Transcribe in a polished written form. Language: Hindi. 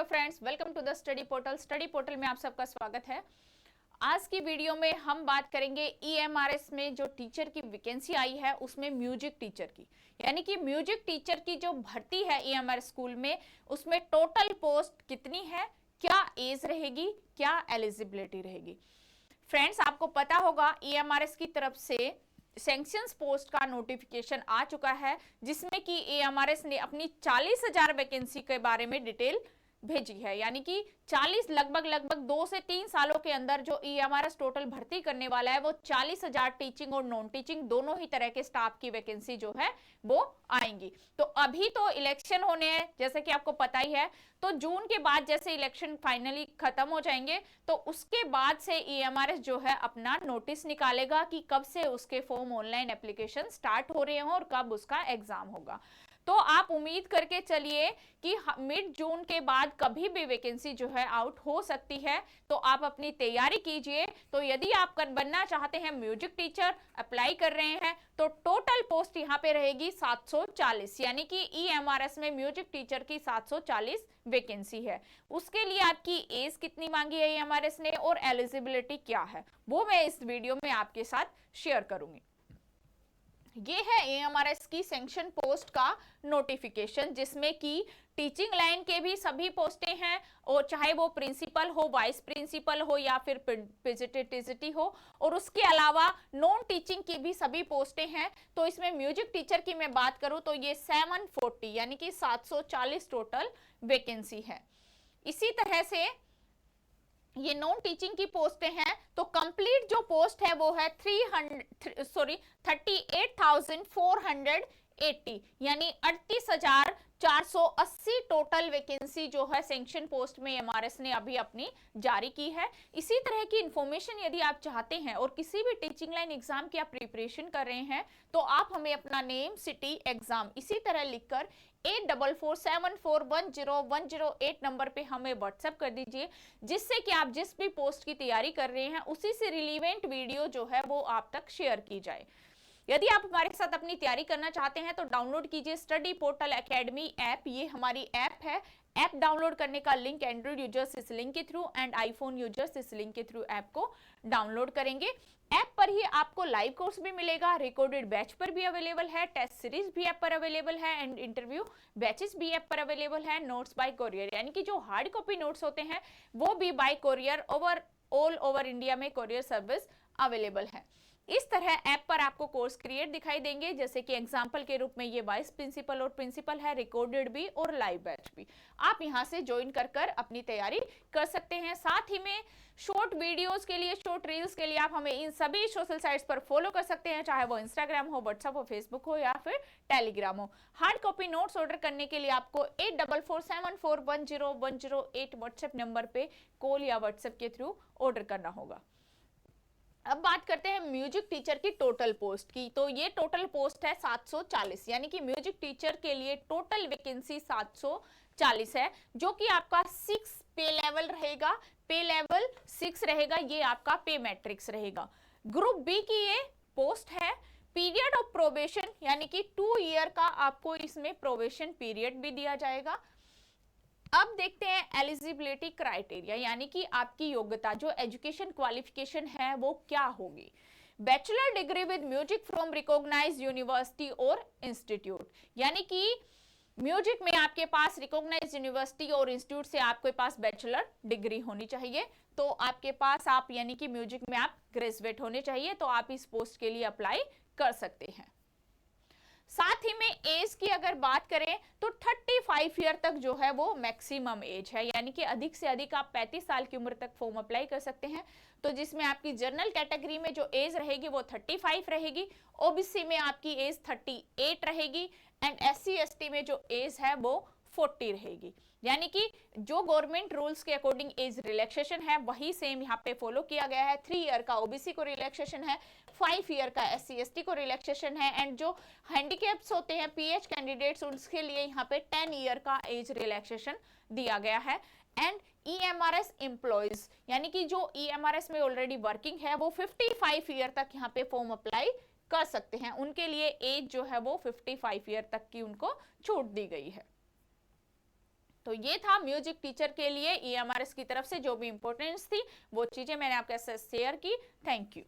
Hello friends, welcome to the study portal. Study portal में आप सबका स्वागत है। आज की वीडियो में हम बात करेंगे ईएमआरएस में जो टीचर की वैकेंसी आई है उसमें म्यूजिक टीचर की, यानी कि म्यूजिक टीचर की जो भर्ती है ईएमआरएस स्कूल में, उसमें टोटल पोस्ट कितनी है, क्या एज रहेगी, क्या एलिजिबिलिटी रहेगी। फ्रेंड्स, आपको पता होगा ईएमआरएस की तरफ से सैंक्शंस पोस्ट का नोटिफिकेशन आ चुका है, जिसमें कि ईएमआरएस ने अपनी 40,000 वैकेंसी के बारे में डिटेल भेजी है। यानी कि 40 लगभग 2 से 3 सालों के अंदर जो ईएमआरएस टोटल भर्ती करने वाला है वो 40,000 टीचिंग और नॉन टीचिंग दोनों ही तरह के स्टाफ की वैकेंसी जो है वो आएंगी। तो अभी तो इलेक्शन होने हैं, जैसे कि आपको पता ही है। तो जून के बाद जैसे इलेक्शन फाइनली खत्म हो जाएंगे तो उसके बाद से ईएमआरएस जो है अपना नोटिस निकालेगा कि कब से उसके फॉर्म ऑनलाइन एप्लीकेशन स्टार्ट हो रहे हैं और कब उसका एग्जाम होगा। तो आप उम्मीद करके चलिए कि मिड जून के बाद कभी भी वैकेंसी जो है आउट हो सकती है। तो आप अपनी तैयारी कीजिए। तो यदि आप बनना चाहते हैं म्यूजिक टीचर, अप्लाई कर रहे हैं, तो टोटल पोस्ट यहाँ पे रहेगी 740, यानी कि ईएमआरएस में म्यूजिक टीचर की 740 वैकेंसी है। उसके लिए आपकी एज कितनी मांगी है ईएमआरएस ने और एलिजिबिलिटी क्या है, वो मैं इस वीडियो में आपके साथ शेयर करूंगी। ये है ईएमआरएस की सैंक्शन पोस्ट का नोटिफिकेशन, जिसमें कि टीचिंग लाइन के भी सभी पोस्टें हैं, और चाहे वो प्रिंसिपल हो, वाइस प्रिंसिपल हो या फिर पीजीटी हो, और उसके अलावा नॉन टीचिंग की भी सभी पोस्टें हैं। तो इसमें म्यूजिक टीचर की मैं बात करूं तो ये 740 यानी कि 740 टोटल वैकेंसी है। इसी तरह से ये नॉन टीचिंग की पोस्टें हैं, तो कंप्लीट जो पोस्ट है वो है 38,480, यानी 38,480 टोटल वैकेंसी जो है सैंक्शन पोस्ट में एमआरएस ने अभी अपनी जारी की है। इसी तरह की इंफॉर्मेशन यदि आप चाहते हैं और किसी भी टीचिंग लाइन एग्जाम की आप प्रिपरेशन कर रहे हैं, तो आप हमें अपना नेम, सिटी, एग्जाम इसी तरह लिखकर 8447410108 नंबर पे हमें व्हाट्सएप कर दीजिए, जिससे कि आप जिस भी पोस्ट की तैयारी कर रहे हैं उसी से रिलेवेंट वीडियो जो है वो आप तक शेयर की जाए। यदि आप हमारे साथ अपनी तैयारी करना चाहते हैं तो डाउनलोड कीजिए स्टडी पोर्टल एकेडमी ऐप। ये हमारी ऐप है। ऐप डाउनलोड करने का लिंक एंड्रॉइड यूजर्स इस लिंक के थ्रू एंड आईफोन यूजर्स इस लिंक के थ्रू ऐप को डाउनलोड करेंगे। ऐप पर ही आपको लाइव कोर्स भी मिलेगा, रिकॉर्डेड बैच पर भी अवेलेबल है, टेस्ट सीरीज भी ऐप पर अवेलेबल है एंड इंटरव्यू बैचेस भी ऐप पर अवेलेबल है। नोट्स बाय कोरियर, यानी कि जो हार्ड कॉपी नोट्स होते हैं वो भी bye courier all over India में कोरियर सर्विस अवेलेबल है। इस तरह ऐप पर आपको कोर्स क्रिएट दिखाई देंगे, जैसे कि एग्जांपल के रूप में ये वाइस प्रिंसिपल और प्रिंसिपल है, रिकॉर्डेड भी और लाइव बैच भी। आप यहां से ज्वाइन कर अपनी तैयारी कर सकते हैं। साथ ही में शॉर्ट वीडियोस के लिए, शॉर्ट रील्स के लिए आप हमें इन सभी सोशल साइट्स पर फॉलो कर सकते हैं, चाहे वो इंस्टाग्राम हो, व्हाट्सएप हो, फेसबुक हो या फिर टेलीग्राम हो। हार्ड कॉपी नोट्स ऑर्डर करने के लिए आपको 8447410108 व्हाट्सएप नंबर पे कॉल या व्हाट्सएप के थ्रू ऑर्डर करना होगा। अब बात करते हैं म्यूजिक टीचर की टोटल पोस्ट की। तो ये टोटल पोस्ट है 740, यानी कि म्यूजिक टीचर के लिए टोटल वैकेंसी 740 है, जो कि आपका 6 पे लेवल रहेगा। पे लेवल 6 रहेगा, ये आपका पे मैट्रिक्स रहेगा। ग्रुप बी की ये पोस्ट है। पीरियड ऑफ प्रोबेशन, यानी कि 2 ईयर का आपको इसमें प्रोबेशन पीरियड भी दिया जाएगा। अब देखते हैं एलिजिबिलिटी क्राइटेरिया, यानी कि आपकी योग्यता, जो एजुकेशन क्वालिफिकेशन है वो क्या होगी। Bachelor degree with music from recognised university और इंस्टीट्यूट, यानी कि म्यूजिक में आपके पास रिकॉग्नाइज्ड यूनिवर्सिटी और इंस्टीट्यूट से आपके पास बैचलर डिग्री होनी चाहिए। तो आपके पास आप यानी कि म्यूजिक में आप ग्रेजुएट होने चाहिए, तो आप इस पोस्ट के लिए अप्लाई कर सकते हैं। साथ ही में एज की अगर बात करें तो 35 ईयर तक जो है वो मैक्सिमम एज है, यानी कि अधिक से अधिक आप 35 साल की उम्र तक फॉर्म अप्लाई कर सकते हैं। तो जिसमें आपकी जनरल कैटेगरी में जो एज रहेगी वो 35 रहेगी, ओबीसी में आपकी एज 38 रहेगी एंड एससी एसटी में जो एज है वो 40 रहेगी। यानी कि जो गवर्नमेंट रूल्स के अकॉर्डिंग एज रिलैक्सेशन है वही सेम यहाँ पे फॉलो किया गया है। 3 ईयर का ओबीसी को रिलैक्सेशन है, 5 ईयर का एससी एसटी को रिलैक्सेशन है एंड जो हैंडीकैप्स होते हैं पीएच कैंडिडेट्स उनके लिए यहाँ पे 10 ईयर का एज रिलैक्सेशन दिया गया है। एंड ईएमआरएस एम्प्लॉइज, यानी कि जो ईएमआरएस में ऑलरेडी वर्किंग है वो 55 ईयर तक यहाँ पे फॉर्म अप्लाई कर सकते हैं। उनके लिए एज जो है वो 55 ईयर तक की उनको छूट दी गई है। तो ये था म्यूजिक टीचर के लिए ईएमआरएस की तरफ से जो भी इंपॉर्टेंस थी वो चीजें मैंने आपके साथ शेयर की। Thank you.